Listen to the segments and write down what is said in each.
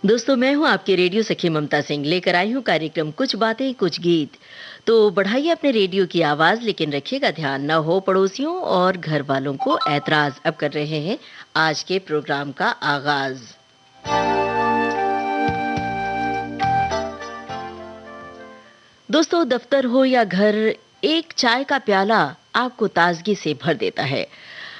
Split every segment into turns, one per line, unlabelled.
दोस्तों, मैं हूं आपके रेडियो सखी ममता सिंह, लेकर आई हूं कार्यक्रम कुछ बातें कुछ गीत। तो बढ़ाइए अपने रेडियो की आवाज, लेकिन रखिएगा ध्यान न हो पड़ोसियों और घर वालों को ऐतराज। अब कर रहे हैं आज के प्रोग्राम का आगाज। दोस्तों, दफ्तर हो या घर, एक चाय का प्याला आपको ताजगी से भर देता है।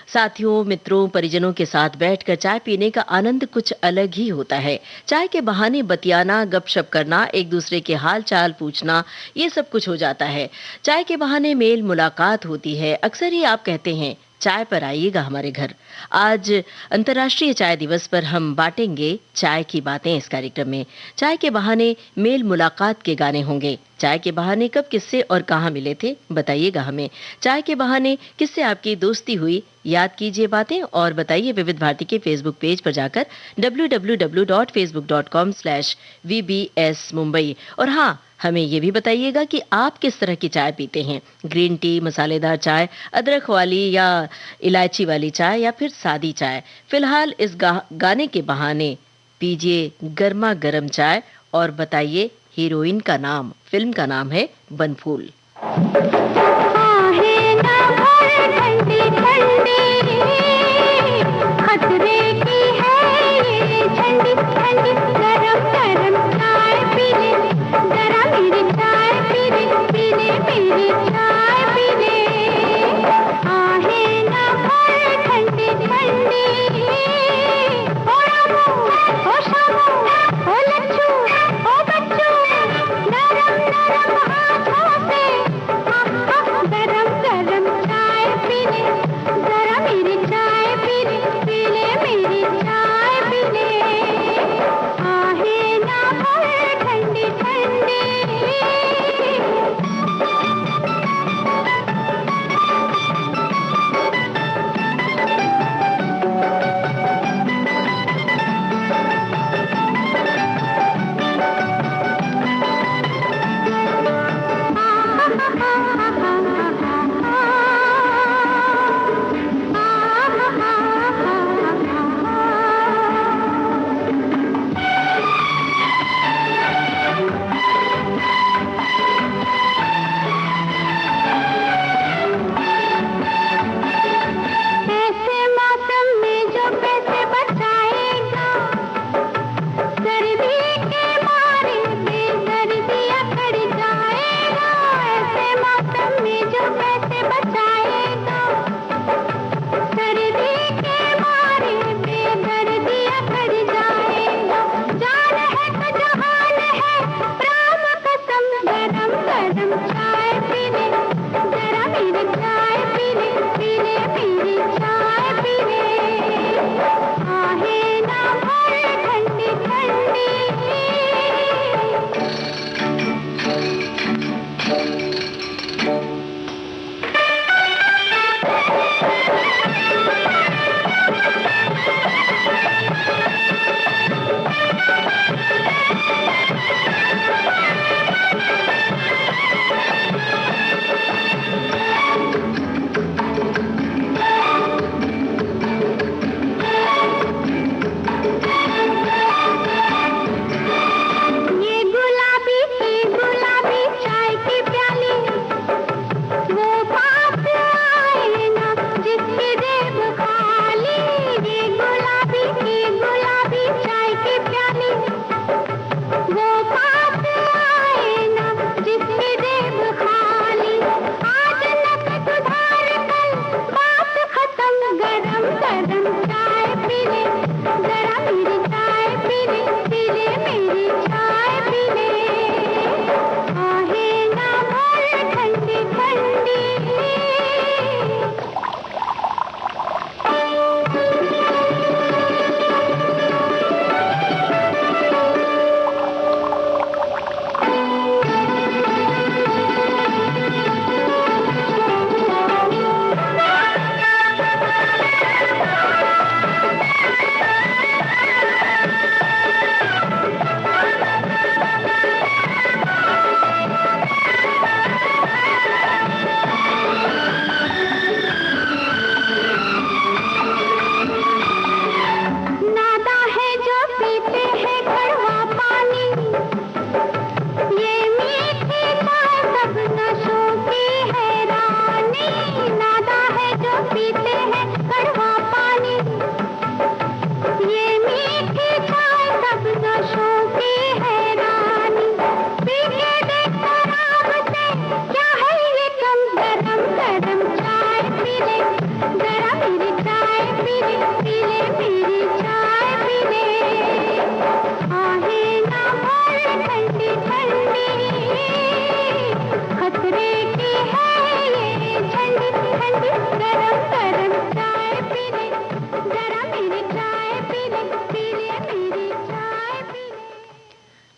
साथियों, मित्रों, परिजनों के साथ बैठकर चाय पीने का आनंद कुछ अलग ही होता है। चाय के बहाने बतियाना, गपशप करना, एक दूसरे के हाल चाल पूछना, ये सब कुछ हो जाता है। चाय के बहाने मेल मुलाकात होती है। अक्सर ही आप कहते हैं, चाय पर आइएगा हमारे घर। आज अंतर्राष्ट्रीय चाय दिवस पर हम बांटेंगे चाय की बातें इस कार्यक्रम में। चाय के बहाने मेल मुलाकात के गाने होंगे। चाय के बहाने कब, किससे और कहाँ मिले थे, बताइएगा हमें। चाय के बहाने किससे आपकी दोस्ती हुई, याद कीजिए बातें और बताइए। विविध भारती के फेसबुक पेज पर जाकर www.facebook.com/vbs मुंबई। और हाँ, हमें ये भी बताइएगा कि आप किस तरह की चाय पीते हैं। ग्रीन टी, मसालेदार चाय, अदरक वाली या इलायची वाली चाय, या फिर सादी चाय। फिलहाल इस गाने के बहाने पीजिए गर्मा गर्म चाय और बताइए हीरोइन का नाम। फिल्म का नाम है बनफूल।
आहे ना भर ठंडी ठंडी, खतरे की है ये ठंडी ठंडी, गरम गरम चाय पी ले, जरा मेरी चाय पी ले, पी ले मेरी चाय पी ले। आहे ना भर ठंडी ठंडी, ओ रामू, ओ शामू, ओ लच्छू, ओ बच्चू, नरम नरम हाथों से गरम गरम चाय पी ले, जरा मेरी चाय पी ले, पी ले मेरी चाय पी ले। आहे ना भर ठंडी ठंडी।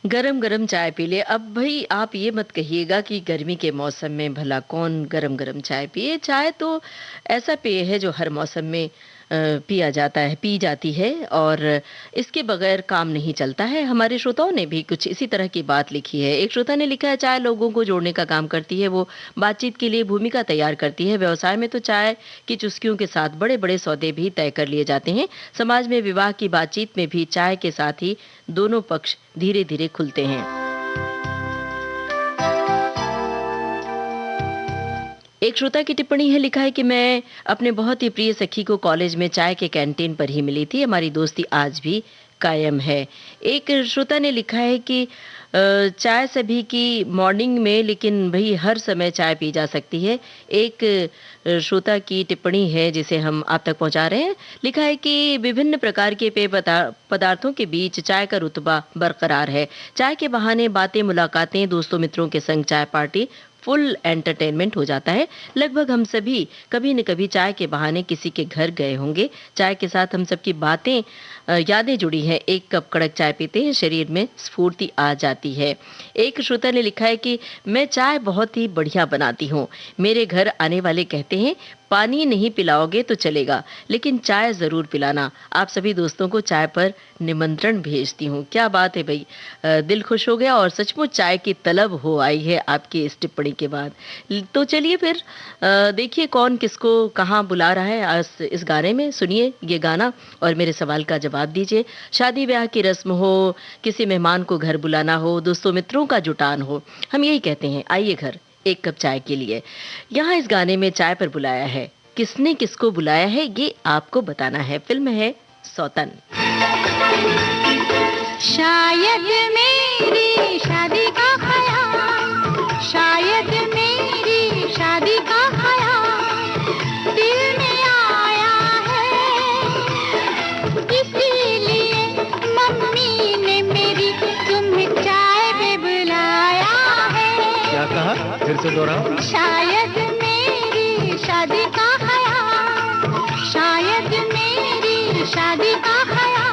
गरम-गरम चाय पी ले। अब भई आप ये मत कहिएगा कि गर्मी के मौसम में भला कौन गरम-गरम चाय पिए। चाय तो ऐसा पेय है जो हर मौसम में पिया जाता है, पी जाती है और इसके बगैर काम नहीं चलता है। हमारे श्रोताओं ने भी कुछ इसी तरह की बात लिखी है। एक श्रोता ने लिखा है चाय लोगों को जोड़ने का काम करती है, वो बातचीत के लिए भूमिका तैयार करती है। व्यवसाय में तो चाय की चुस्कियों के साथ बड़े-बड़े सौदे भी तय कर लिए जाते हैं। समाज में विवाह की बातचीत में भी चाय के साथ ही दोनों पक्ष धीरे-धीरे खुलते हैं। एक श्रोता की टिप्पणी है, लिखा है कि मैं अपने बहुत ही प्रिय सखी को कॉलेज में चाय के कैंटीन पर ही मिली थी। हमारी दोस्ती आज भी कायम है। एक श्रोता ने लिखा है कि चाय सभी की मॉर्निंग में, लेकिन भई हर समय चाय पी जा सकती है। एक श्रोता की टिप्पणी है जिसे हम आप तक पहुंचा रहे हैं। लिखा है कि विभिन्न प्रकार के पेय पदार्थों के बीच चाय का रुतबा बरकरार है। चाय के बहाने बातें, मुलाकातें, दोस्तों मित्रों के संग चाय पार्टी, फुल एंटरटेनमेंट हो जाता है। लगभग हम सभी कभी न कभी चाय के बहाने किसी के घर गए होंगे। चाय के साथ हम सबकी बातें, यादें जुड़ी हैं। एक कप कड़क चाय पीते हैं, शरीर में स्फूर्ति आ जाती है। एक श्रोता ने लिखा है कि मैं चाय बहुत ही बढ़िया बनाती हूँ। मेरे घर आने वाले कहते हैं पानी नहीं पिलाओगे तो चलेगा, लेकिन चाय ज़रूर पिलाना। आप सभी दोस्तों को चाय पर निमंत्रण भेजती हूँ। क्या बात है भई, दिल खुश हो गया और सचमुच चाय की तलब हो आई है आपकी इस टिप्पणी के बाद। तो चलिए फिर देखिए कौन किसको कहाँ बुला रहा है आज इस गाने में। सुनिए ये गाना और मेरे सवाल का जवाब दीजिए। शादी ब्याह की रस्म हो, किसी मेहमान को घर बुलाना हो, दोस्तों मित्रों का जुटान हो, हम यही कहते हैं आइए घर एक कप चाय के लिए। यहाँ इस गाने में चाय पर बुलाया है, किसने किसको बुलाया है ये आपको बताना है। फिल्म है सौतन।
शायद मेरी शादी का ख्याल, शायद मेरी शादी का ख्याल दिल में आया है, इसीलिए मम्मी ने मेरी तुम्हें चाय पे बुलाया है।
क्या कहा, फिर से दोहराओ।
शायद मेरी शादी का ख्याल, शायद मेरी शादी का ख्याल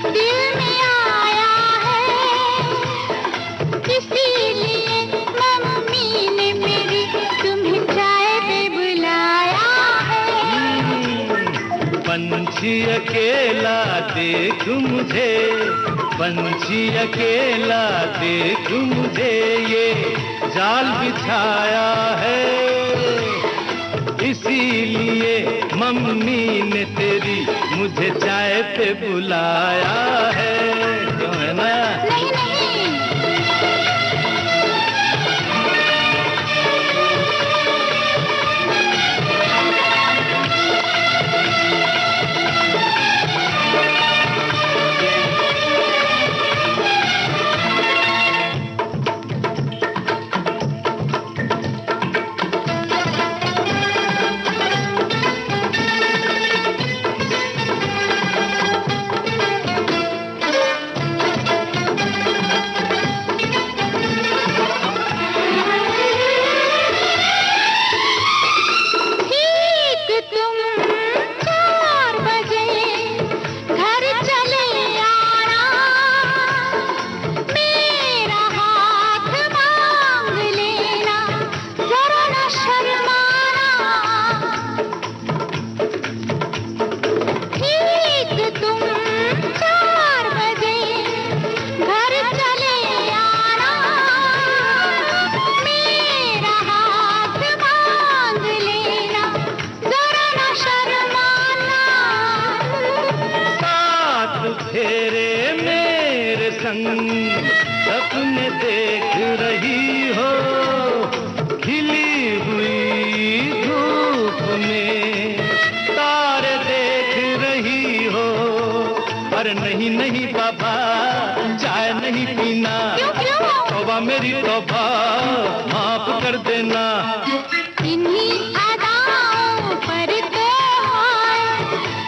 दिल में आया है, इसीलिए मम्मी ने मेरी तुम्हें चाय पे बुलाया है।
पंछी अकेला देख मुझे, पंछी अकेला देख मुझे, ये जाल बिछाया है, इसीलिए मम्मी ने तेरी मुझे चाय पे बुलाया है। क्यों है ना?
नहीं नहीं,
सपने देख रही हो, खिली हुई धूप में तारे देख रही हो। अरे नहीं नहीं बाबा, चाय नहीं पीना, तौबा मेरी तौबा, माफ कर देना।
इन्हीं अदाओं पर तो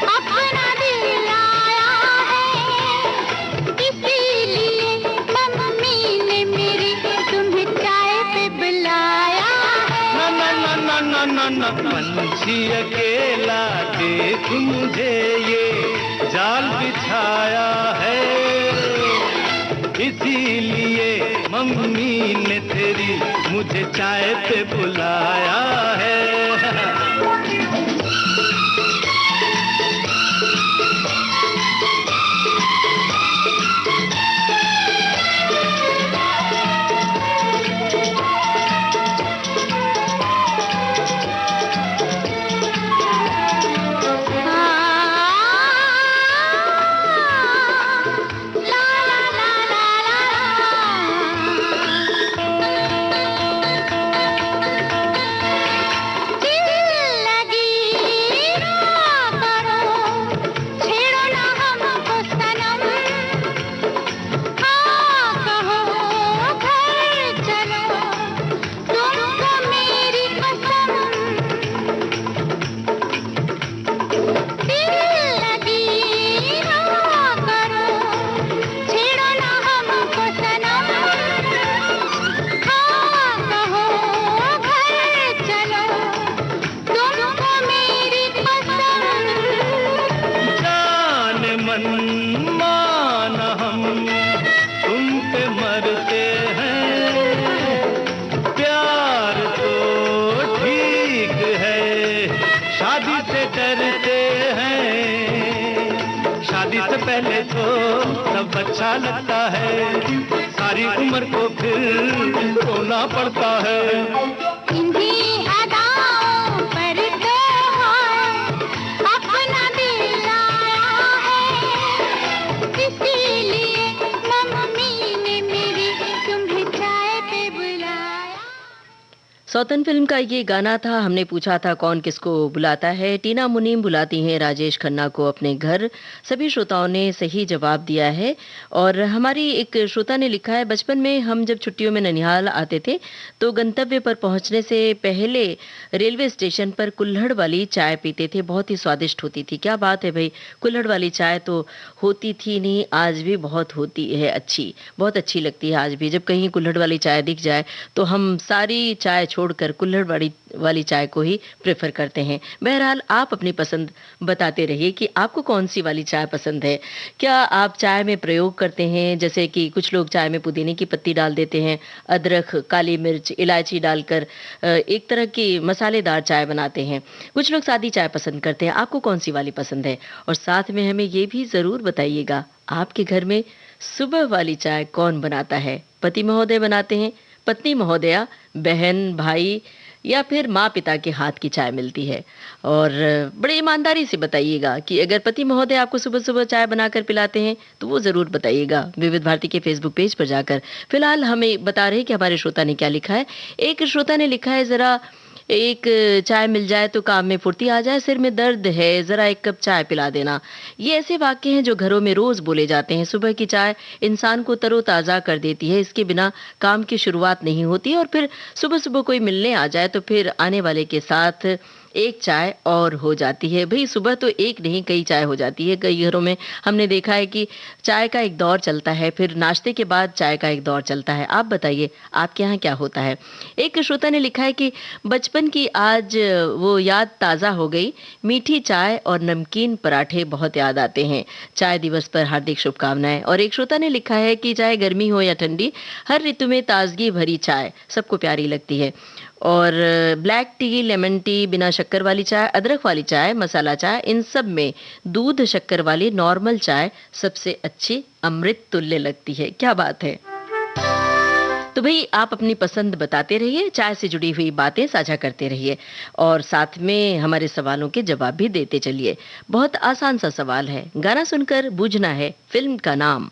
अपना दिल आया है, इसीलिए मम्मी ने मेरी तुम्हें चाय पे बुलाया है।
ना ना ना ना ना ना ना, पंछी अकेला देख मुझे, ये जाल बिछाया है, इसीलिए मम्मी ने तेरी मुझे चाय पे बुलाया है। पहले तो सब अच्छा लगता है, सारी उम्र को फिर रोना पड़ता है।
इन्हीं अदाओं पर तो अपना दिल लाया है, इसीलिए मम्मी ने मेरी तुम्हें चाय पे बुलाया।
सौतन फिल्म का ये गाना था। हमने पूछा था कौन किसको बुलाता है। टीना मुनीम बुलाती हैं राजेश खन्ना को अपने घर। सभी श्रोताओं ने सही जवाब दिया है। और हमारी एक श्रोता ने लिखा है, बचपन में हम जब छुट्टियों में ननिहाल आते थे तो गंतव्य पर पहुंचने से पहले रेलवे स्टेशन पर कुल्हड़ वाली चाय पीते थे, बहुत ही स्वादिष्ट होती थी। क्या बात है भाई, कुल्हड़ वाली चाय तो होती थी नहीं, आज भी बहुत होती है, अच्छी, बहुत अच्छी लगती है आज भी। जब कहीं कुल्हड़ वाली चाय दिख जाए तो हम सारी चाय छोड़कर कुल्हड़ वाली चाय को ही प्रेफर करते हैं। बहरहाल आप अपनी पसंद बताते रहिए कि आपको कौन सी वाली चाय पसंद है। क्या आप चाय में प्रयोग करते हैं, जैसे कि कुछ लोग चाय में पुदीने की पत्ती डाल देते हैं, अदरक, काली मिर्च, इलायची डालकर एक तरह की मसालेदार चाय बनाते हैं। कुछ लोग सादी चाय पसंद करते हैं। आपको कौन सी वाली पसंद है? और साथ में हमें ये भी जरूर बताइएगा, आपके घर में सुबह वाली चाय कौन बनाता है? पति महोदय बनाते हैं, पत्नी महोदया, बहन, भाई, या फिर माँ पिता के हाथ की चाय मिलती है? और बड़े ईमानदारी से बताइएगा कि अगर पति महोदय आपको सुबह सुबह चाय बनाकर पिलाते हैं तो वो ज़रूर बताइएगा विविध भारती के फेसबुक पेज पर जाकर। फिलहाल हमें बता रहे हैं कि हमारे श्रोता ने क्या लिखा है। एक श्रोता ने लिखा है, ज़रा एक चाय मिल जाए तो काम में फुर्ती आ जाए, सिर में दर्द है, ज़रा एक कप चाय पिला देना। ये ऐसे वाक्य हैं जो घरों में रोज़ बोले जाते हैं। सुबह की चाय इंसान को तरोताज़ा कर देती है, इसके बिना काम की शुरुआत नहीं होती। और फिर सुबह सुबह कोई मिलने आ जाए तो फिर आने वाले के साथ एक चाय और हो जाती है। भाई सुबह तो एक नहीं, कई चाय हो जाती है। कई घरों में हमने देखा है कि चाय का एक दौर चलता है, फिर नाश्ते के बाद चाय का एक दौर चलता है। आप बताइए आपके यहाँ क्या होता है? एक श्रोता ने लिखा है कि बचपन की आज वो याद ताज़ा हो गई, मीठी चाय और नमकीन पराठे बहुत याद आते हैं। चाय दिवस पर हार्दिक शुभकामनाएं। और एक श्रोता ने लिखा है कि चाहे गर्मी हो या ठंडी, हर ऋतु में ताजगी भरी चाय सबको प्यारी लगती है। और ब्लैक टी, लेमन टी, बिना शक्कर वाली चाय, अदरक वाली चाय, मसाला चाय, इन सब में दूध शक्कर वाली नॉर्मल चाय सबसे अच्छी अमृत तुल्य लगती है। क्या बात है! तो भाई आप अपनी पसंद बताते रहिए, चाय से जुड़ी हुई बातें साझा करते रहिए और साथ में हमारे सवालों के जवाब भी देते चलिए। बहुत आसान सा सवाल है, गाना सुनकर बूझना है फिल्म का नाम।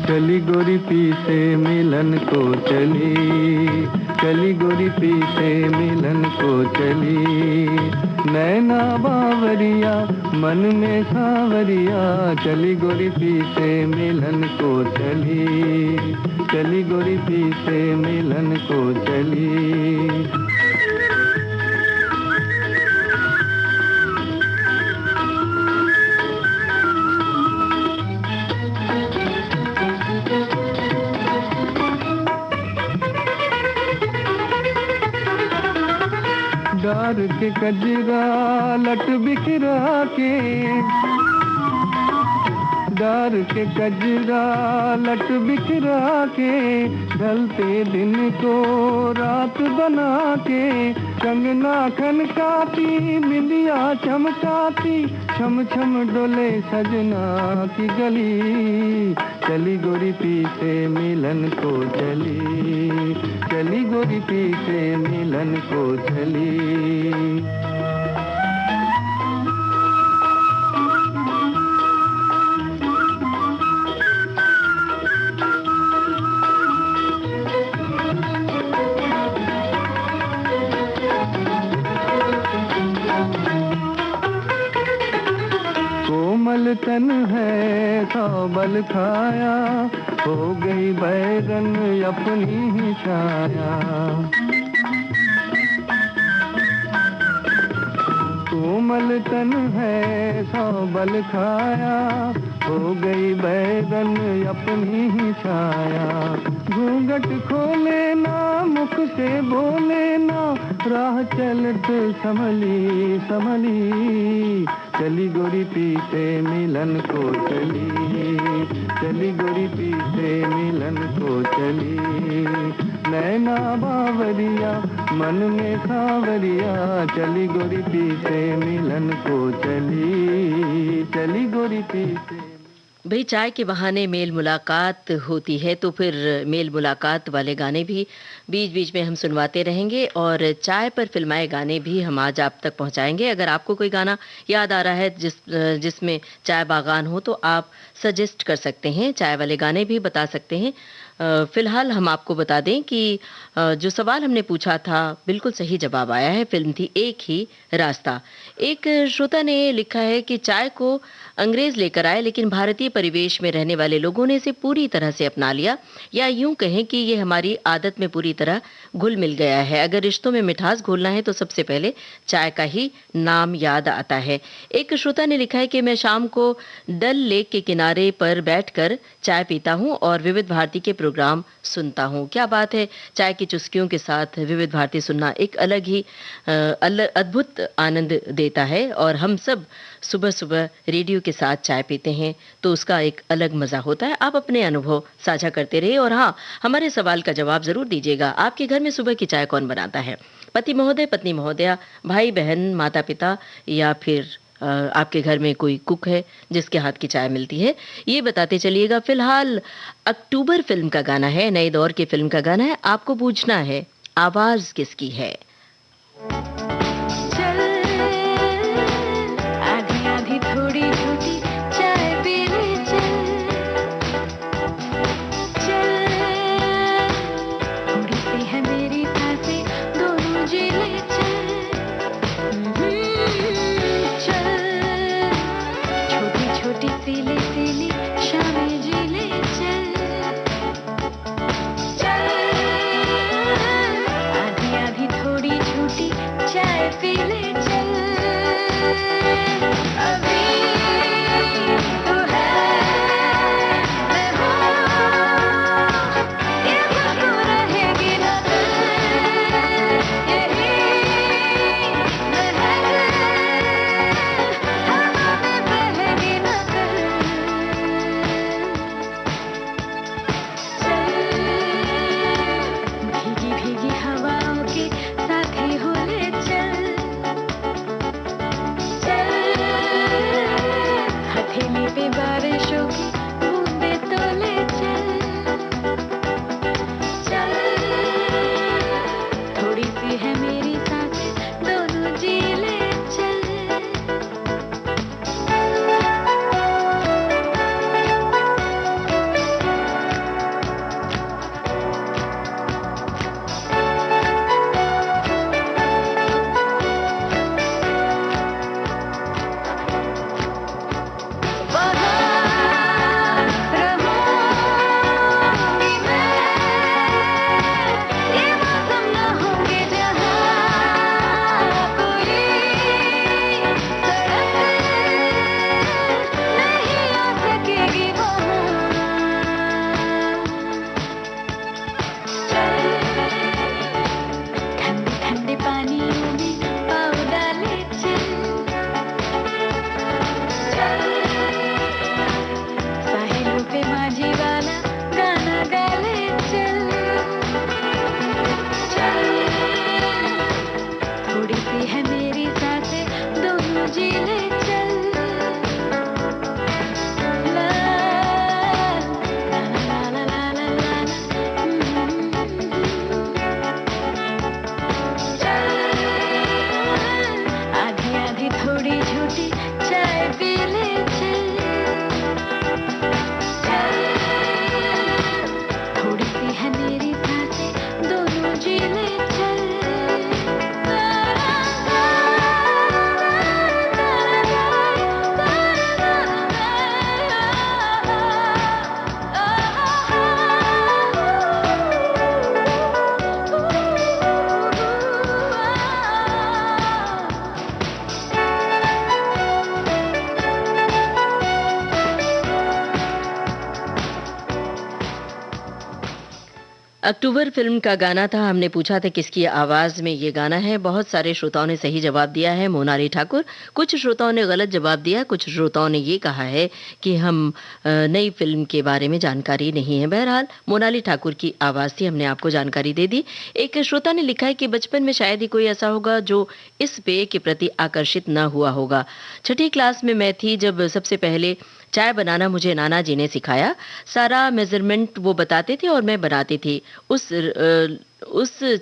चली गोरी पी से मिलन को चली, चली गोरी पी से मिलन को चली, नैना बावरिया मन में सावरिया, चली गोरी पी से मिलन को चली, चली गोरी पी से मिलन को चली। डार के कजरा लट बिखरा के, डार के कजरा लट बिखरा के, ढलते दिन को रात बना के, कंगना खनकाती बिंदिया चमकाती, छम छम डोले सजना की गली। चली गोरी पी से मिलन को चली, चली गोरी पी से मिलन को चली। कोमल तन है सौ बल खाया, हो गई बैगन अपनी ही छाया। कोमल तन है सौ बल खाया, हो गई बैगन अपनी ही छाया। घूंघट खोले ना मुख से बोले ना, राह चलत संभली संभली। चली गोरी पी से मिलन को चली, चली गोरी पी से मिलन को चली। नैना बावरिया मन में सावरिया, चली गोरी पी से मिलन को चली, चली गोरी पी से।
भाई चाय के बहाने मेल मुलाकात होती है, तो फिर मेल मुलाकात वाले गाने भी बीच बीच में हम सुनवाते रहेंगे और चाय पर फिल्माए गाने भी हम आज आप तक पहुंचाएंगे। अगर आपको कोई गाना याद आ रहा है जिसमें चाय बागान हो तो आप सजेस्ट कर सकते हैं, चाय वाले गाने भी बता सकते हैं। फिलहाल हम आपको बता दें कि जो सवाल हमने पूछा था बिल्कुल सही जवाब आया है। फिल्म थी एक ही रास्ता। एक श्रोता ने लिखा है कि चाय को अंग्रेज लेकर आए, लेकिन भारतीय परिवेश में रहने वाले लोगों ने इसे पूरी तरह से अपना लिया, या यूं कहें कि ये हमारी आदत में पूरी तरह घुल मिल गया है। अगर रिश्तों में मिठास घोलना है तो सबसे पहले चाय का ही नाम याद आता है। एक श्रोता ने लिखा है कि मैं शाम को डल लेक के किनारे पर बैठकर चाय पीता हूं और विविध भारती के प्रोग्राम सुनता हूं। क्या बात है, चाय की चुस्कियों के साथ विविध भारती सुनना एक अलग ही अद्भुत आनंद देता है। और हम सब सुबह सुबह रेडियो के साथ चाय पीते हैं तो उसका एक अलग मजा होता है। आप अपने अनुभव साझा करते रहिए और हाँ, हमारे सवाल का जवाब जरूर दीजिएगा। आपके घर में सुबह की चाय कौन बनाता है? पति महोदय, पत्नी महोदया, भाई बहन, माता पिता, या फिर आपके घर में कोई कुक है जिसके हाथ की चाय मिलती है? ये बताते चलिएगा। फिलहाल अक्टूबर फिल्म का गाना है, नए दौर की फिल्म का गाना है। आपको पूछना है आवाज किसकी है। अक्टूबर फिल्म का गाना था। हमने पूछा था किसकी आवाज में ये गाना है। बहुत सारे श्रोताओं ने सही जवाब दिया है, मोनाली ठाकुर। कुछ श्रोताओं ने गलत जवाब दिया। कुछ श्रोताओं ने ये कहा है कि हम नई फिल्म के बारे में जानकारी नहीं है। बहरहाल मोनाली ठाकुर की आवाज थी, हमने आपको जानकारी दे दी। एक श्रोता ने लिखा है कि बचपन में शायद ही कोई ऐसा होगा जो इस पेय के प्रति आकर्षित न हुआ होगा। छठी क्लास में मैं थी जब सबसे पहले चाय बनाना मुझे नाना जी ने सिखाया। सारा मेजरमेंट वो बताते थे और मैं बनाती थी। उस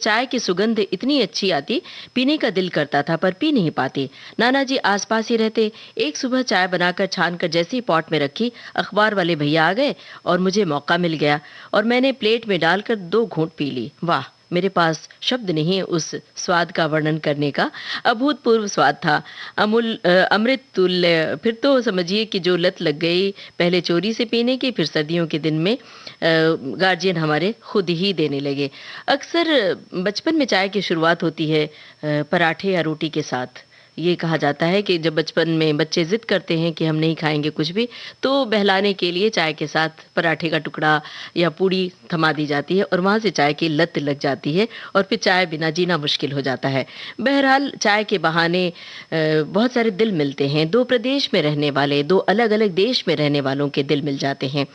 चाय की सुगंध इतनी अच्छी आती, पीने का दिल करता था पर पी नहीं पाती। नाना जी आसपास ही रहते। एक सुबह चाय बनाकर छानकर जैसे ही पॉट में रखी, अखबार वाले भैया आ गए और मुझे मौका मिल गया और मैंने प्लेट में डालकर 2 घूंट पी ली। वाह, मेरे पास शब्द नहीं है उस स्वाद का वर्णन करने का। अभूतपूर्व स्वाद था, अमृत तुल्य। फिर तो समझिए कि जो लत लग गई पहले चोरी से पीने की, फिर सर्दियों के दिन में गार्जियन हमारे खुद ही देने लगे। अक्सर बचपन में चाय की शुरुआत होती है पराठे या रोटी के साथ। ये कहा जाता है कि जब बचपन में बच्चे जिद करते हैं कि हम नहीं खाएंगे कुछ भी, तो बहलाने के लिए चाय के साथ पराठे का टुकड़ा या पूड़ी थमा दी जाती है और वहाँ से चाय की लत लग जाती है और फिर चाय बिना जीना मुश्किल हो जाता है। बहरहाल चाय के बहाने बहुत सारे दिल मिलते हैं। 2 प्रदेश में रहने वाले, 2 अलग-अलग देश में रहने वालों के दिल मिल जाते हैं।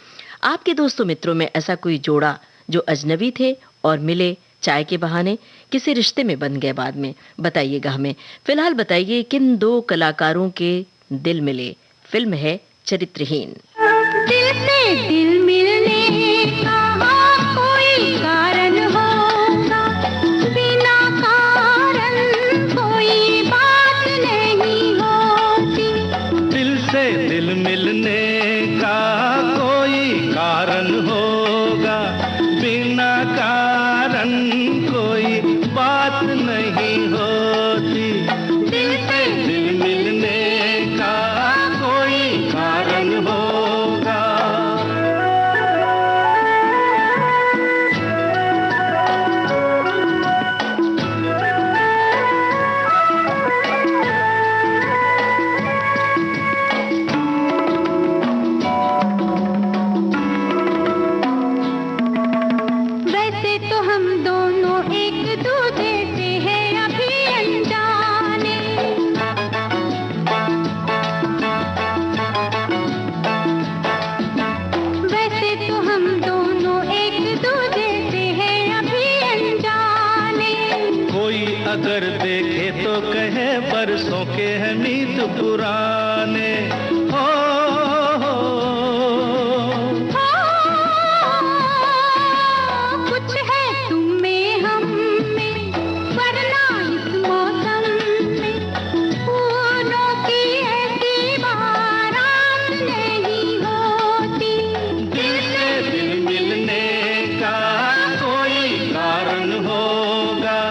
आपके दोस्तों मित्रों में ऐसा कोई जोड़ा जो अजनबी थे और मिले चाय के बहाने, किसी रिश्ते में बन गए बाद में? बताइएगा हमें। फिलहाल बताइए किन 2 कलाकारों के दिल मिले। फिल्म है चरित्रहीन।
दिल से दिल मिलने का कोई कारण होगा, बिना कारण कोई बात नहीं होती।
दिल से दिल मिलने का कोई कारण होगा, बिना कारण कोई बात नहीं होती। दिल से दिल मिलने का कोई कारण होगा।
वैसे तो हम दोनों एक दूसरे से हैं अभी अनजाने, वैसे तो हम दोनों एक दूसरे से हैं अभी अनजाने।
कोई अगर देखे तो कहे बरसों के हैं मीत पुराने। हो
कुछ है तुम में हम में, वरना इस मौसम में फूलों की ऐसी बारात नहीं होती।
दिल से दिल मिलने का कोई कारण होगा।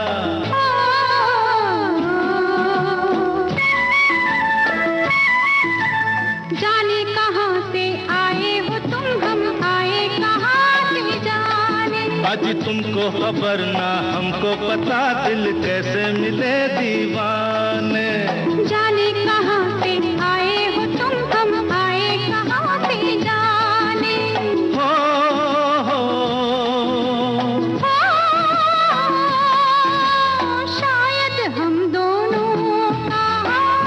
जाने कहाँ से आए हो तुम, हम आए कहाँ से जाने।
आज तुमको खबर ना हमको पता, दिल कैसे मिले दीवाने।
जाने कहाँ से आए हो तुम, हम आए कहाँ से जाने।
हो
शायद हम दोनों का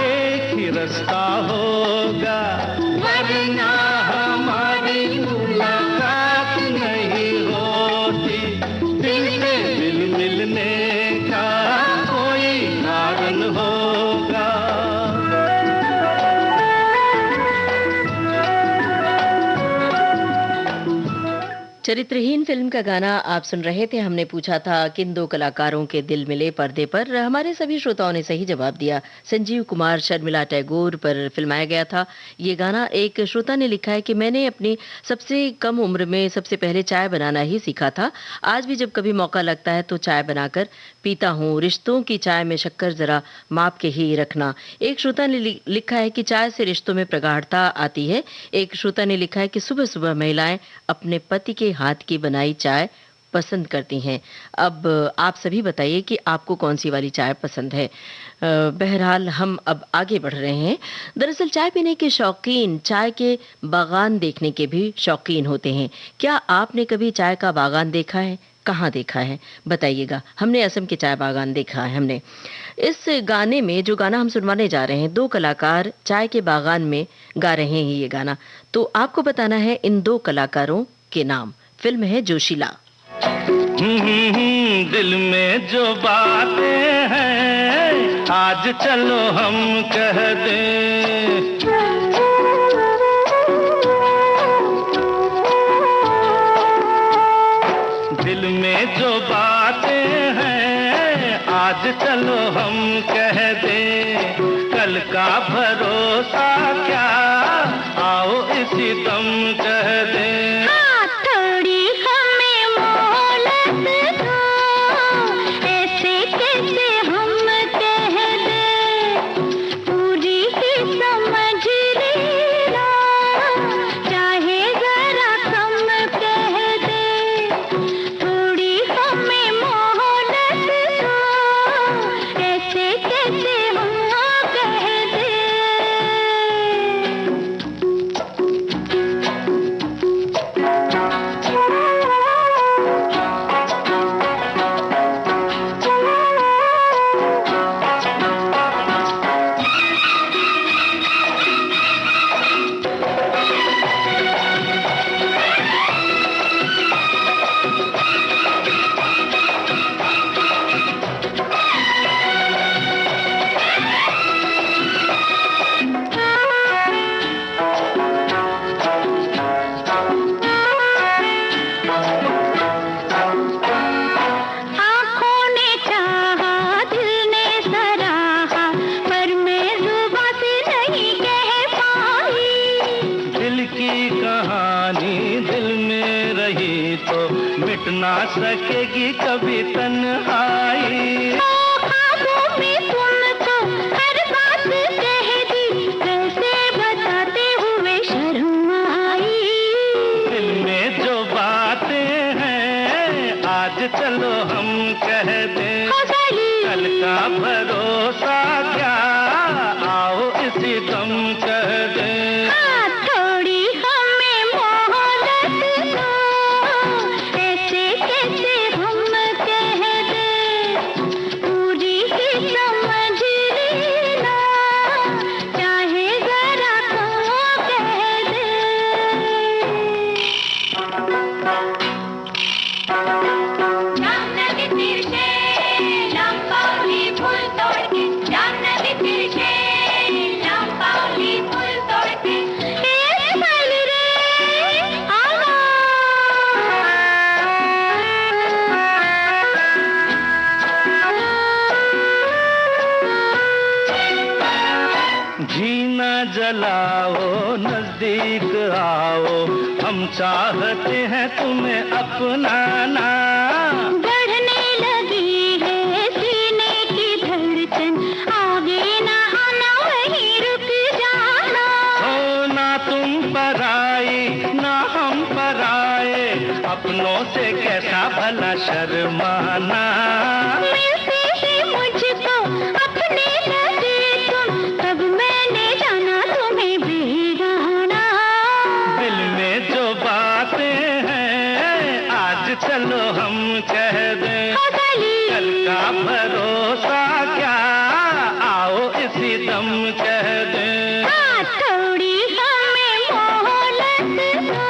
एक ही रास्ता होगा, वरना हमारी मुलाकात नहीं होती। दिल से दिल मिलने का कोई कारण होगा।
चरित्रहीन फिल्म का गाना आप सुन रहे थे। हमने पूछा था किन 2 कलाकारों के दिल मिले पर्दे पर। हमारे सभी श्रोताओं ने सही जवाब दिया। संजीव कुमार, शर्मिला टैगोर पर फिल्माया गया था ये गाना। एक श्रोता ने लिखा है कि मैंने अपनी सबसे कम उम्र में सबसे पहले चाय बनाना ही सीखा था। आज भी जब कभी मौका लगता है तो चाय बनाकर पीता हूँ। रिश्तों की चाय में शक्कर जरा माप के ही रखना। एक श्रोता ने लिखा है कि चाय से रिश्तों में प्रगाढ़ता आती है। एक श्रोता ने लिखा है कि सुबह सुबह महिलाएं अपने पति के हाथ की बनाई चाय पसंद करती हैं। अब आप सभी बताइए कि आपको कौन सी वाली चाय पसंद है। बहरहाल हम अब आगे बढ़ रहे हैं। दरअसल चाय पीने के शौकीन चाय के बागान देखने के भी शौकीन होते हैं। क्या आपने कभी चाय का बागान देखा है? कहाँ देखा है, बताइएगा। हमने असम के चाय बागान देखा है हमने। इस गाने में, जो गाना हम सुनवाने जा रहे हैं, 2 कलाकार चाय के बागान में गा रहे हैं ये गाना। तो आपको बताना है इन 2 कलाकारों के नाम। फिल्म है जोशीला।
दिल में जो बातें हैं आज चलो हम कह दें। दिल में जो बातें हैं आज चलो हम कह दें। कल का भरोसा क्या, आओ इसी दम कह दें।
हाँ, थोड़ी हमें मोहलत दो, ऐसे कैसे हम कह दें। पूरी ही समझ लेना, चाहे जरा कम कह दें। थोड़ी हमें मोहलत दो, ऐसे कैसे हम कह दें। आँखों ने चाहा, दिल ने सराहा, पर मैं जुबां से नहीं कह पाई।
दिल की कहानी दिल में रही तो मिट ना सकेगी कभी तन्हाई।
ख्वाबों में तुमको हर बात कह दी, कैसे बताते हुए शर्म आई।
दिल में जो बातें हैं आज चलो हम कह दें। कल का भरोसा क्या, आओ इसी दम कह दें।
हाँ, थोड़ी हमें मोहलत दो, ऐसे कैसे हम कह दें। पूरी ही समझ लेना, चाहे जरा कम कह दें। जामनदी तीर से लंबावली फूल तोड़ के, जामनदी तीर से लंबावली फूल तोड़ के, ए साली रे आवा।
जीना जलाओ नजदीक आओ, हम चाहते हैं तुम्हें अपनाना।
बढ़ने लगी है सीने की धड़कन, आगे ना आना वहीं रुक जाना।
हो ना तुम पराई ना हम पराए, अपनों से कैसा भला शर्माना।
मिलते ही मुझको अपने लगे तुम, तब मैंने जाना तुम्हें बेगाना।
दिल में जो बातें हैं आज चलो हम कह दें। कल का भरोसा क्या, आओ इसी दम कह दें।
हाँ, थोड़ी हमें मोहलत दो,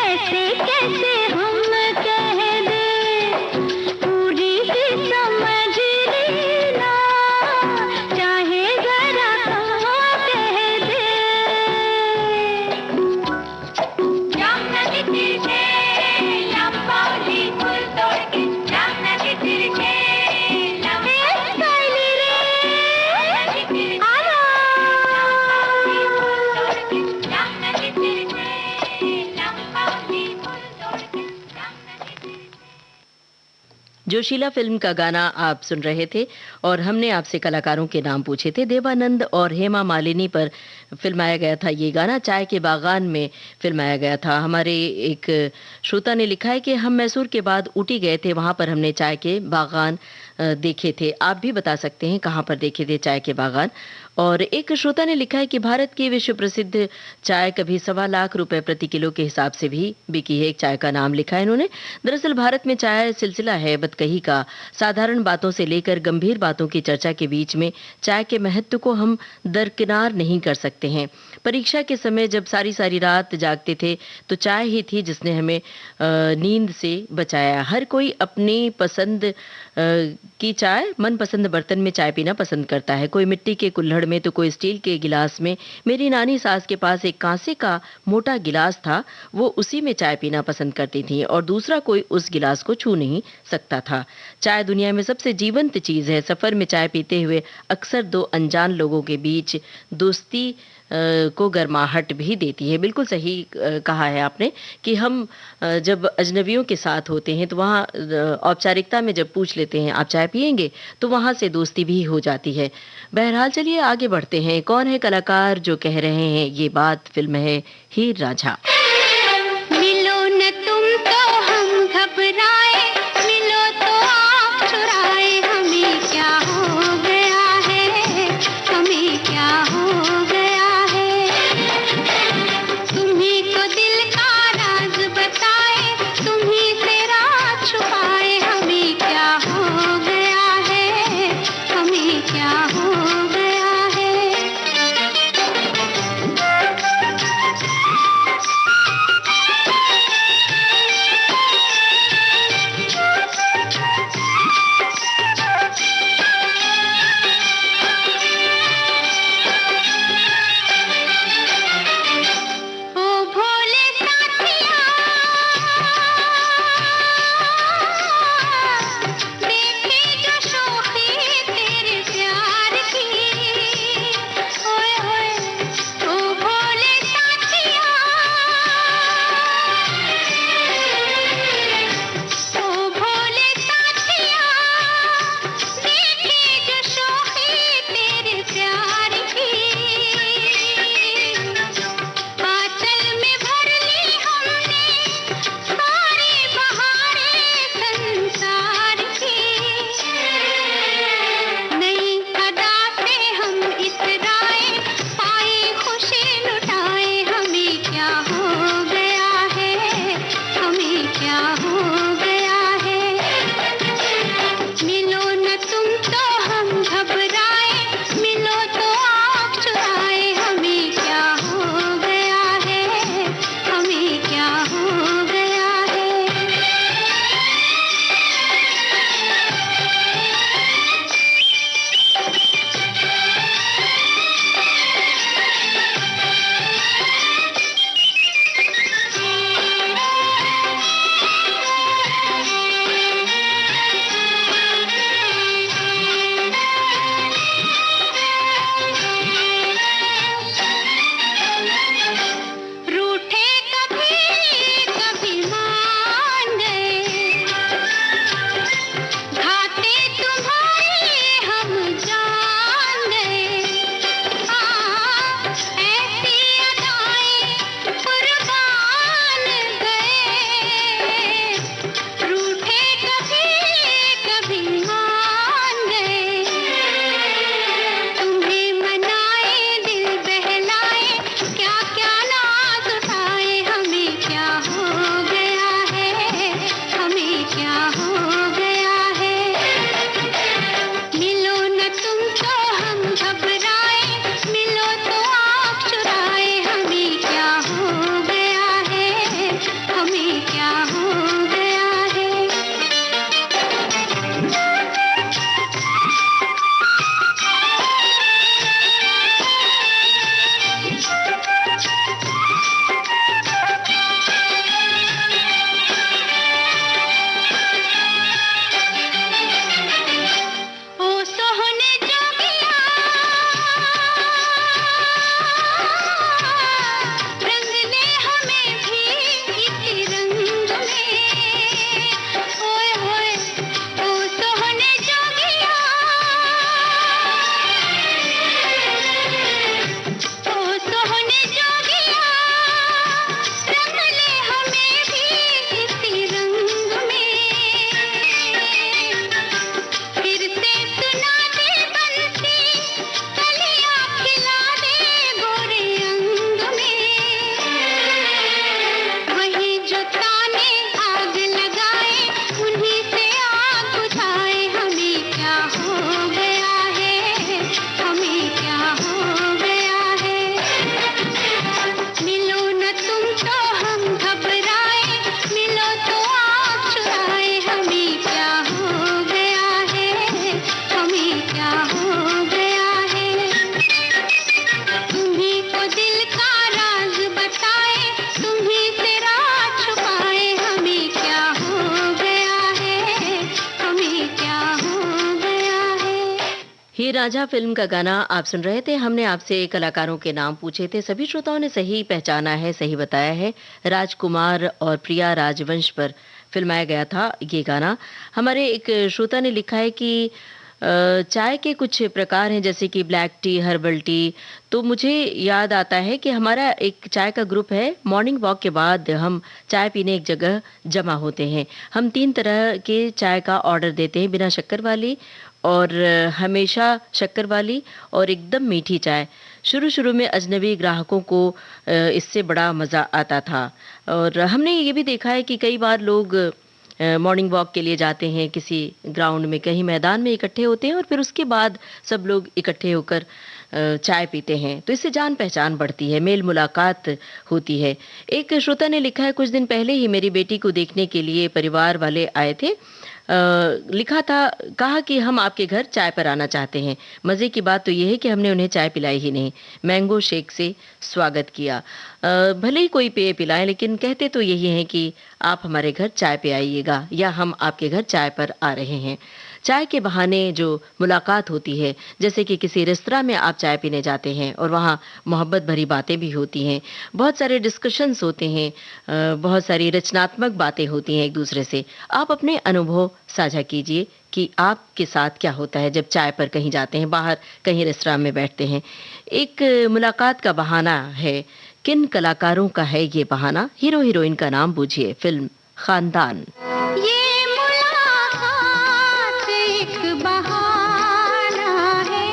ऐसे कैसे हम कह दें। पूरी ही समझ लेना, चाहे जरा कम कह दें। जामनदी तीर से लंबावली फूल तोड़ के, जामनदी तीर से लंबावली रे आवा। जामनदी तीर से लंबावली फूल तोड़ के, जामनदी तीर से।
जोशीला फिल्म का गाना आप सुन रहे थे और हमने आपसे कलाकारों के नाम पूछे थे। देवानंद और हेमा मालिनी पर फिल्माया गया था ये गाना। चाय के बागान में फिल्माया गया था। हमारे एक श्रोता ने लिखा है कि हम मैसूर के बाद ऊटी गए थे, वहाँ पर हमने चाय के बागान देखे थे। आप भी बता सकते हैं कहाँ पर देखे थे चाय के बागान। और एक श्रोता ने लिखा है कि भारत की विश्व प्रसिद्ध चाय कभी 1.25 रुपए प्रति किलो के हिसाब से भी बिकी है। एक चाय का नाम लिखा है इन्होंने। दरअसल भारत में चाय सिलसिला है बदकही का। साधारण बातों से लेकर गंभीर बातों की चर्चा के बीच में चाय के महत्व को हम दरकिनार नहीं कर सकते हैं। परीक्षा के समय जब सारी सारी रात जागते थे तो चाय ही थी जिसने हमें नींद से बचाया। हर कोई अपनी पसंद की चाय मनपसंद बर्तन में चाय पीना पसंद करता है। कोई मिट्टी के कुल्हड़ में तो कोई स्टील के गिलास में। मेरी नानी सास के पास एक कांसे का मोटा गिलास था, वो उसी में चाय पीना पसंद करती थी और दूसरा कोई उस गिलास को छू नहीं सकता था। चाय दुनिया में सबसे जीवंत चीज है। सफर में चाय पीते हुए अक्सर दो अनजान लोगों के बीच दोस्ती को गर्माहट भी देती है। बिल्कुल सही कहा है आपने कि हम जब अजनबियों के साथ होते हैं तो वहाँ औपचारिकता में जब पूछ लेते हैं आप चाय पिएंगे तो वहाँ से दोस्ती भी हो जाती है। बहरहाल चलिए आगे बढ़ते हैं। कौन है कलाकार जो कह रहे हैं ये बात? फिल्म है हीर रांझा।
मिलो न तुम तो हम घबराए, मिलो तो आप चुराए, हमें क्या हो गया है, हमें क्या हो गया है। तुम्ही को दिल का राज बताए, तुम्ही से राज छुपाए, हमें क्या हो गया है, हमें क्या हो गया है। ओ भोले साथिया, देखे जो शोखी तेरे प्यार की, ओए ओए। ओ भोले साथिया, ओ भोले साथिया, देखे जो शोखी तेरे प्यार की। आंचल में भर ली हमने सारी बहारें संसार की। नई अदा से हम इतराए, पाए खुशी लुटाए, हमें क्या हो गया है, हमें क्या हो गया है। मिलो न तुम तो हम घबराए, मिलो तो आँख चुराए, हमें क्या हो गया है, हमें क्या हो गया है। रूठे कभी कभी मान गए, घाटे तुम्हारे हम जान गए। ऐसी अदाएं कुर्बान गए, रूठे कभी कभी मान गए। तुम्हें मनाए दिल बहलाए, क्या क्या नाज उठाए, हमें क्या हो गया है, हमें क्या हो गया है। मिलो न तुम तो हम घबराए, मिलो तो आँख चुराए, हमें क्या हो गया है, हमें क्या हो गया है। ओ सोहने जोगिया, रंग ले हमें भी इस रंग में।
ये राजा फिल्म का गाना आप सुन रहे थे। हमने आपसे कलाकारों के नाम पूछे थे, सभी श्रोताओं ने सही पहचाना है, सही बताया है। राजकुमार और प्रिया राजवंश पर फिल्माया गया था ये गाना। हमारे एक श्रोता ने लिखा है कि चाय के कुछ प्रकार हैं जैसे कि ब्लैक टी, हर्बल टी। तो मुझे याद आता है कि हमारा एक चाय का ग्रुप है, मॉर्निंग वॉक के बाद हम चाय पीने एक जगह जमा होते हैं। हम 3 तरह के चाय का ऑर्डर देते हैं, बिना शक्कर वाली और हमेशा शक्कर वाली और एकदम मीठी चाय। शुरू-शुरू में अजनबी ग्राहकों को इससे बड़ा मज़ा आता था और हमने ये भी देखा है कि कई बार लोग मॉर्निंग वॉक के लिए जाते हैं, किसी ग्राउंड में, कहीं मैदान में इकट्ठे होते हैं और फिर उसके बाद सब लोग इकट्ठे होकर चाय पीते हैं। तो इससे जान-पहचान बढ़ती है, मेल मुलाकात होती है। एक श्रोता ने लिखा है, कुछ दिन पहले ही मेरी बेटी को देखने के लिए परिवार वाले आए थे। लिखा था, कहा कि हम आपके घर चाय पर आना चाहते हैं। मज़े की बात तो ये है कि हमने उन्हें चाय पिलाई ही नहीं, मैंगो शेक से स्वागत किया। भले ही कोई पेय पिलाएं, लेकिन कहते तो यही हैं कि आप हमारे घर चाय पे आइएगा या हम आपके घर चाय पर आ रहे हैं। चाय के बहाने जो मुलाकात होती है, जैसे कि किसी रेस्तरां में आप चाय पीने जाते हैं और वहाँ मोहब्बत भरी बातें भी होती हैं, बहुत सारे डिस्कशंस होते हैं, बहुत सारी रचनात्मक बातें होती हैं एक दूसरे से। आप अपने अनुभव साझा कीजिए कि आपके साथ क्या होता है जब चाय पर कहीं जाते हैं, बाहर कहीं रेस्तरां में बैठते हैं। एक मुलाकात का बहाना है। किन कलाकारों का है ये बहाना? हीरो हीरोइन का नाम बूझिए। फिल्म खानदान।
ये मुलाकात एक बहाना है,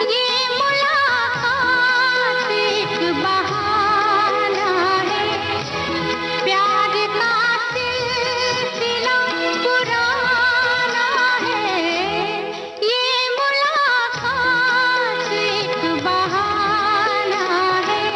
ये मुलाकात एक बहाना है, प्यार का सिलसिला पुराना है, ये मुलाकात एक बहाना है।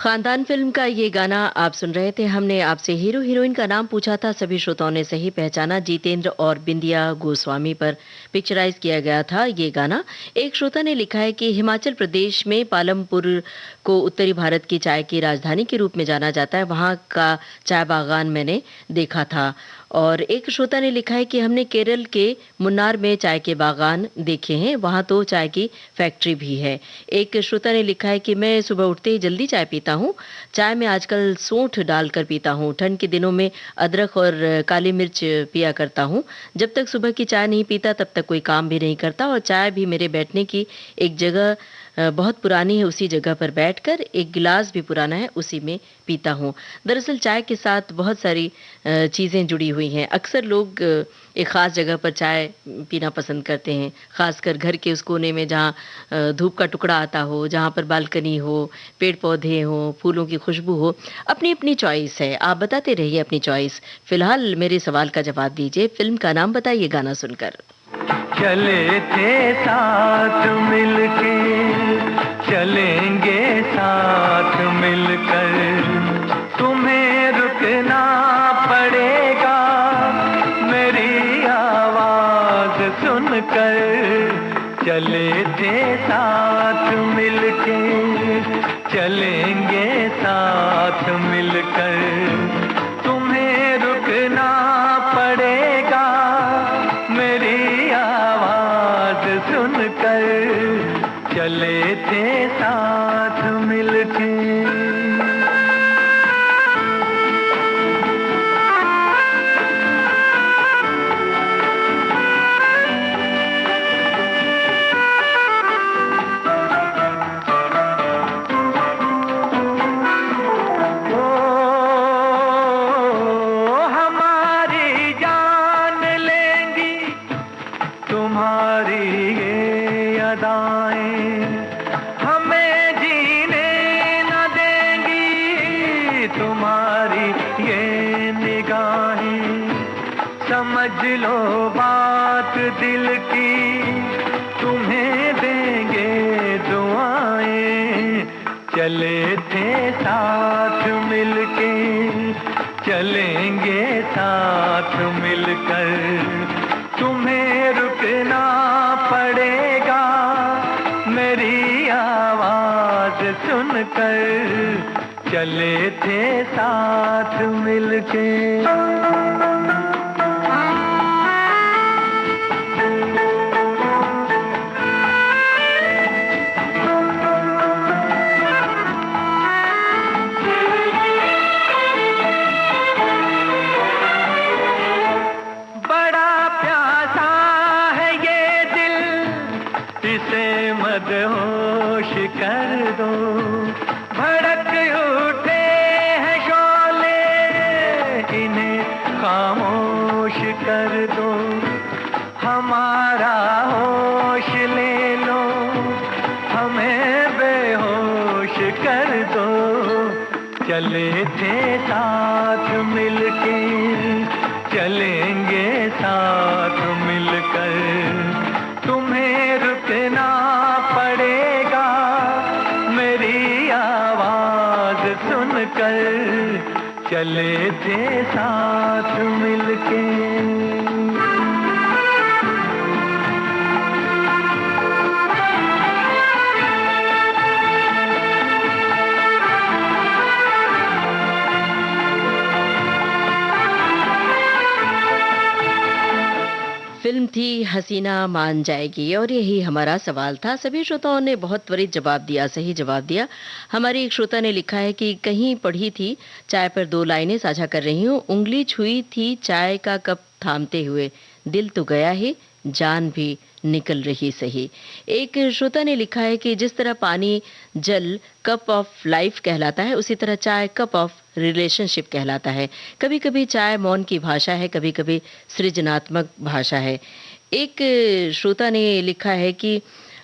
खानदान फिल्म का ये गाना आप सुन रहे थे। हमने आपसे हीरो हीरोइन का नाम पूछा था, सभी श्रोताओं ने सही पहचाना। जितेंद्र और बिंदिया गोस्वामी पर पिक्चराइज किया गया था ये गाना। एक श्रोता ने लिखा है कि हिमाचल प्रदेश में पालमपुर को उत्तरी भारत की चाय की राजधानी के रूप में जाना जाता है। वहाँ का चाय बागान मैंने देखा था। और एक श्रोता ने लिखा है कि हमने केरल के मुन्नार में चाय के बागान देखे हैं, वहाँ तो चाय की फैक्ट्री भी है। एक श्रोता ने लिखा है कि मैं सुबह उठते ही जल्दी चाय पीता हूँ। चाय में आजकल सौंठ डालकर पीता हूँ। ठंड के दिनों में अदरक और काली मिर्च पिया करता हूँ। जब तक सुबह की चाय नहीं पीता तब तक कोई काम भी नहीं करता। और चाय भी मेरे बैठने की एक जगह बहुत पुरानी है, उसी जगह पर बैठकर, एक गिलास भी पुराना है, उसी में पीता हूँ। दरअसल चाय के साथ बहुत सारी चीज़ें जुड़ी हुई हैं। अक्सर लोग एक ख़ास जगह पर चाय पीना पसंद करते हैं, ख़ासकर घर के उस कोने में जहाँ धूप का टुकड़ा आता हो, जहाँ पर बालकनी हो, पेड़ पौधे हों, फूलों की खुशबू हो। अपनी अपनी चॉइस है, आप बताते रहिए अपनी चॉइस। फिलहाल मेरे सवाल का जवाब दीजिए, फिल्म का नाम बताइए गाना सुनकर।
चले थे साथ मिलके, चलेंगे साथ मिलकर, तुम्हें रुकना पड़ेगा मेरी आवाज सुनकर। चले थे साथ मिलके, चलेंगे साथ मिलकर, तुम्हें रुकना पड़ेगा मेरी आवाज सुनकर। चले थे साथ मिलके। समझ लो बात दिल की, तुम्हें देंगे दुआएं। चले थे साथ मिलके, चलेंगे साथ मिलकर, तुम्हें रुकना पड़ेगा मेरी आवाज सुनकर। चले थे साथ मिलके। मदहोश कर दो, भड़क उठे हैं शोले, इन्हें खामोश कर दो। हमारा होश ले लो, हमें बेहोश कर दो। चले थे साथ मिलके, चलेंगे साथ मिलकर, तुम्हें रुकना पड़ेगा मेरी आवाज सुनकर। चले थे साथ मिलके।
फिल्म थी हसीना मान जाएगी और यही हमारा सवाल था। सभी श्रोताओं ने बहुत त्वरित जवाब दिया, सही जवाब दिया। हमारी एक श्रोता ने लिखा है कि कहीं पढ़ी थी, चाय पर 2 लाइनें साझा कर रही हूँ। उंगली छुई थी चाय का कप थामते हुए, दिल तो गया है, जान भी निकल रही सही। एक श्रोता ने लिखा है कि जिस तरह पानी जल कप ऑफ लाइफ कहलाता है, उसी तरह चाय कप ऑफ रिलेशनशिप कहलाता है। कभी कभी चाय मौन की भाषा है, कभी कभी सृजनात्मक भाषा है। एक श्रोता ने लिखा है कि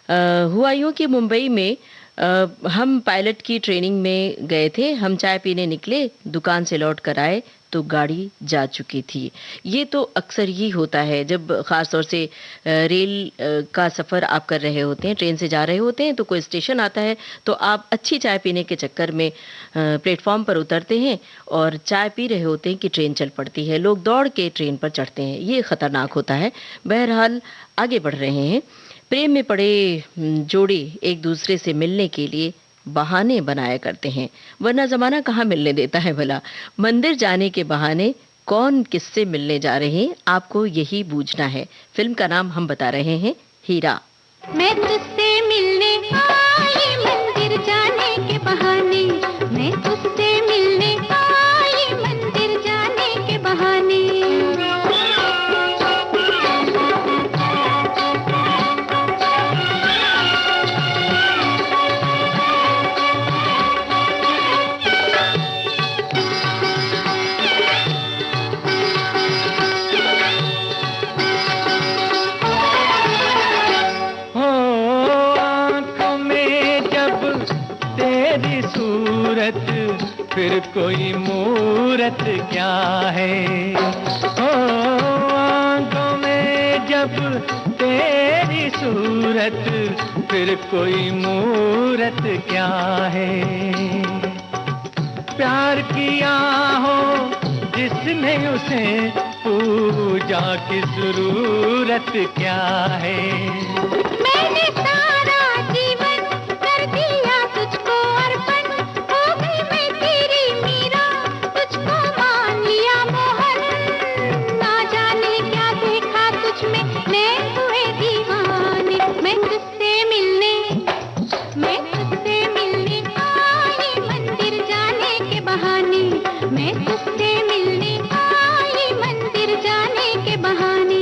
हुआ यूं कि मुंबई में हम पायलट की ट्रेनिंग में गए थे, हम चाय पीने निकले, दुकान से लौट कर आए तो गाड़ी जा चुकी थी। ये तो अक्सर ही होता है जब ख़ास तौर से रेल का सफ़र आप कर रहे होते हैं, ट्रेन से जा रहे होते हैं, तो कोई स्टेशन आता है तो आप अच्छी चाय पीने के चक्कर में प्लेटफ़ॉर्म पर उतरते हैं और चाय पी रहे होते हैं कि ट्रेन चल पड़ती है। लोग दौड़ के ट्रेन पर चढ़ते हैं, ये ख़तरनाक होता है। बहरहाल आगे बढ़ रहे हैं। प्रेम में पड़े जोड़े एक दूसरे से मिलने के लिए बहाने बनाया करते हैं, वरना ज़माना कहाँ मिलने देता है भला। मंदिर जाने के बहाने कौन किससे मिलने जा रहे हैं, आपको यही बूझना है। फिल्म का नाम हम बता रहे हैं, हीरा।
मैं तुझसे मिलने आई मंदिर जाने के बहाने, मैं तुझसे मिलने आई मंदिर जाने के बहाने।
फिर कोई मूरत क्या है, ओ आंखों में जब तेरी सूरत, फिर कोई मूरत क्या है। प्यार किया हो जिसने उसे पूजा की जरूरत क्या है।
मैंने सारा जीवन कर दिया तुझको अर्पण, हो गई मैं तेरी मीरा, तुझको मान लिया मोहन। ना जाने क्या देखा तुझ में, मैं हुए दीवाने। मैं तुझसे मिलने आई मंदिर जाने के बहाने, मैं तुझसे मिलने आई मंदिर जाने के बहाने।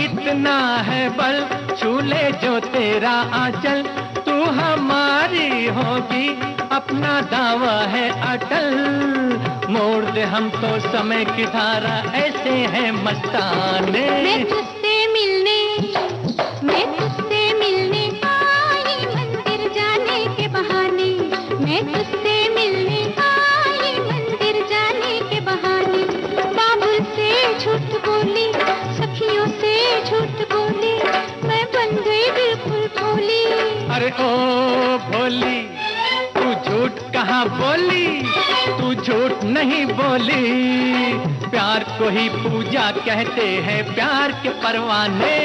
इतना है बल, छूले जो तेरा आंचल, तू हमारी होगी अपना दावा है अटल। मोड़ दे हम तो समय की धारा, ऐसे हैं मस्ताने।
मैं तुझसे मिलने आई मंदिर जाने के बहाने, मैं तुझसे मिलने आई मंदिर जाने के बहाने। बाबुल से झूठ बोली, सखियों से झूठ बोली, मैं बन गई बिल्कुल भोली।
अरे ओ भोली, तू झूठ कहाँ बोली, तू झूठ नहीं बोली। प्यार को ही पूजा कहते हैं, प्यार के परवाने।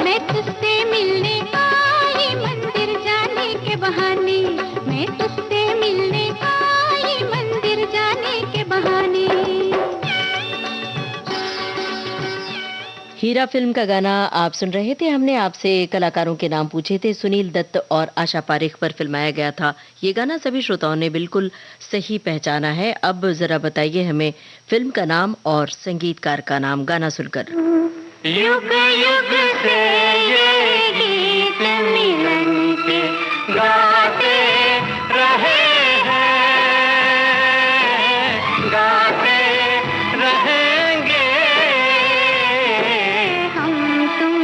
मैं तुझसे मिलने आई मंदिर जाने के बहाने, मैं तुझसे मिलने आई मंदिर जाने के बहाने।
हीरा फिल्म का गाना आप सुन रहे थे। हमने आपसे कलाकारों के नाम पूछे थे, सुनील दत्त और आशा पारेख पर फिल्माया गया था ये गाना। सभी श्रोताओं ने बिल्कुल सही पहचाना है। अब जरा बताइए हमें फिल्म का नाम और संगीतकार का नाम, गाना सुनकर।
युग युग से ये गीत मिलन के गाते रहे हैं, गाते रहेंगे
हम तुम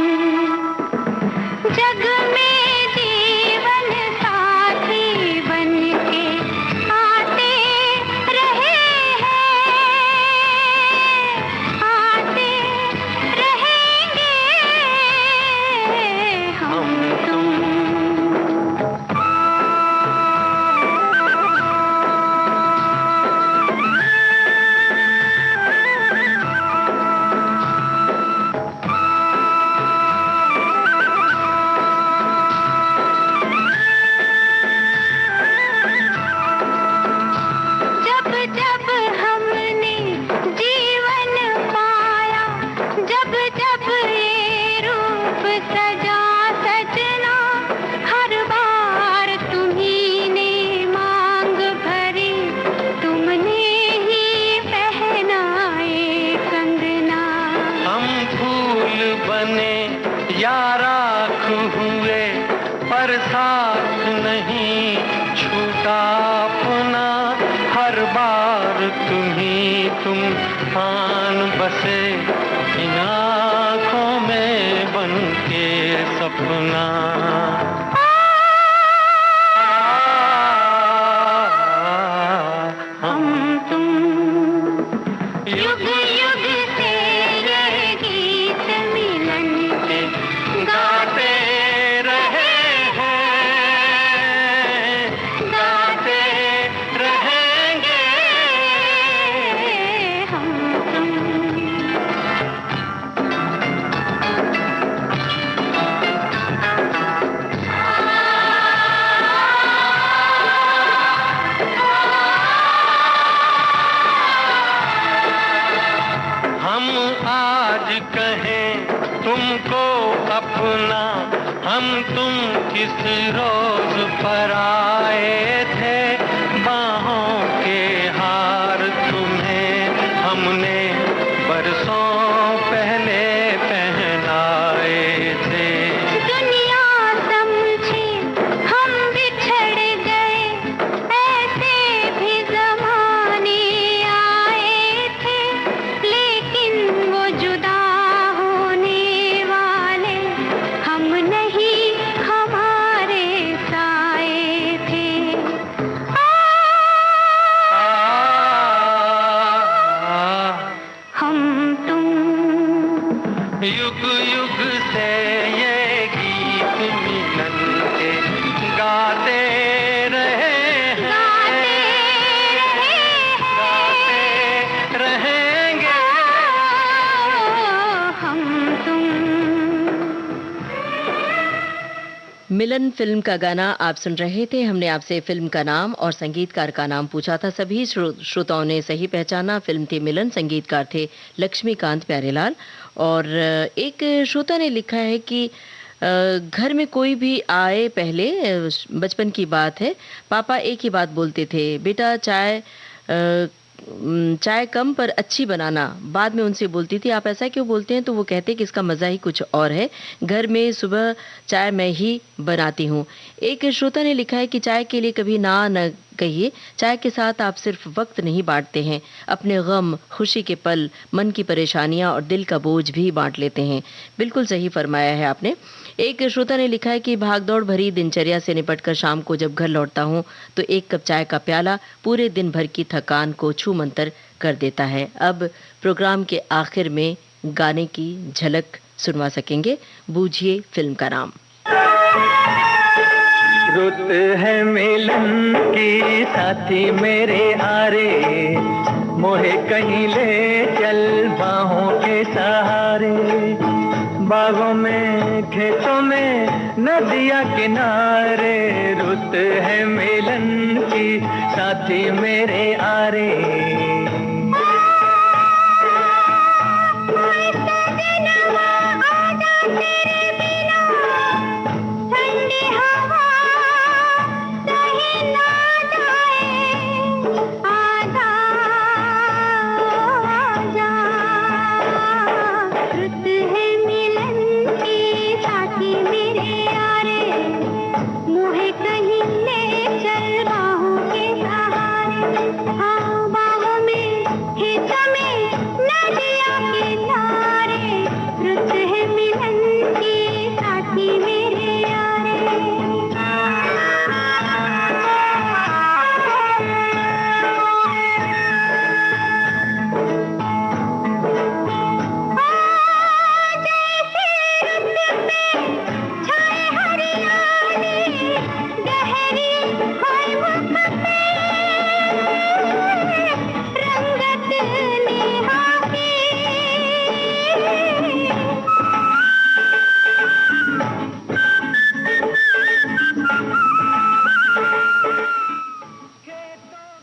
जग में जीवन साथी बनके आते रहे हैं, आते रहेंगे।
और तुम आन बसे इन आँखों में बन के सपना। हम तुम युग युग से ये गीत मिलन के गाते रहे हैं, गाते रहेंगे हम तुम। हम आज कहें तुमको अपना, हम तुम किस रोज पर आए थे, बाहों के हार तुम्हें हमने बरसों पहले पहनाए थे। दुनिया समझे हम बिछड़ गए, ऐसे भी जमाने आए थे, लेकिन वो जुदा होने वाले हम नहीं, हमारे साए थे। हम तुम युग युग से ये गीत मिलन के गाते रहे हैं, गाते रहेंगे हम तुम।
मिलन फिल्म का गाना आप सुन रहे थे। हमने आपसे फिल्म का नाम और संगीतकार का नाम पूछा था। सभी श्रोताओं ने सही पहचाना। फिल्म थी मिलन, संगीतकार थे लक्ष्मीकांत प्यारेलाल। और एक श्रोता ने लिखा है कि घर में कोई भी आए पहले, बचपन की बात है, पापा एक ही बात बोलते थे, बेटा चाय कम पर अच्छी बनाना। बाद में उनसे बोलती थी आप ऐसा क्यों बोलते हैं, तो वो कहते कि इसका मज़ा ही कुछ और है, घर में सुबह चाय मैं ही बनाती हूँ। एक श्रोता ने लिखा है कि चाय के लिए कभी ना न कहिए, चाय के साथ आप सिर्फ वक्त नहीं बांटते हैं, अपने गम, खुशी के पल, मन की परेशानियां और दिल का बोझ भी बांट लेते हैं। बिल्कुल सही फरमाया है आपने। एक श्रोता ने लिखा है कि भागदौड़ भरी दिनचर्या से निपटकर शाम को जब घर लौटता हूँ तो एक कप चाय का प्याला पूरे दिन भर की थकान को छू मंतर कर देता है। अब प्रोग्राम के आखिर में गाने की झलक सुनवा सकेंगे। बूझिए फिल्म का नाम।
रुत है मिलन की साथी मेरे आरे, मोहे कहीं ले चल बाहों के सहारे, बागों में खेतों में नदिया किनारे, रुत है मिलन की साथी मेरे आरे।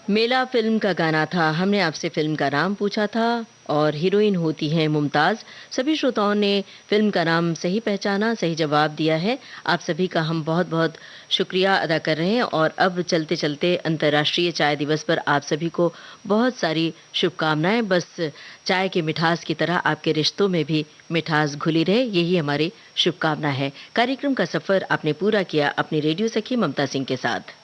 मेला फिल्म का गाना था। हमने आपसे फिल्म का नाम पूछा था और हीरोइन होती हैं मुमताज़। सभी श्रोताओं ने फिल्म का नाम सही पहचाना, सही जवाब दिया है। आप सभी का हम बहुत बहुत शुक्रिया अदा कर रहे हैं। और अब चलते चलते अंतर्राष्ट्रीय चाय दिवस पर आप सभी को बहुत सारी शुभकामनाएं। बस चाय की मिठास की तरह आपके रिश्तों में भी मिठास घुली रहे, यही हमारी शुभकामना है। कार्यक्रम का सफ़र आपने पूरा किया अपनी रेडियो सखी ममता सिंह के साथ।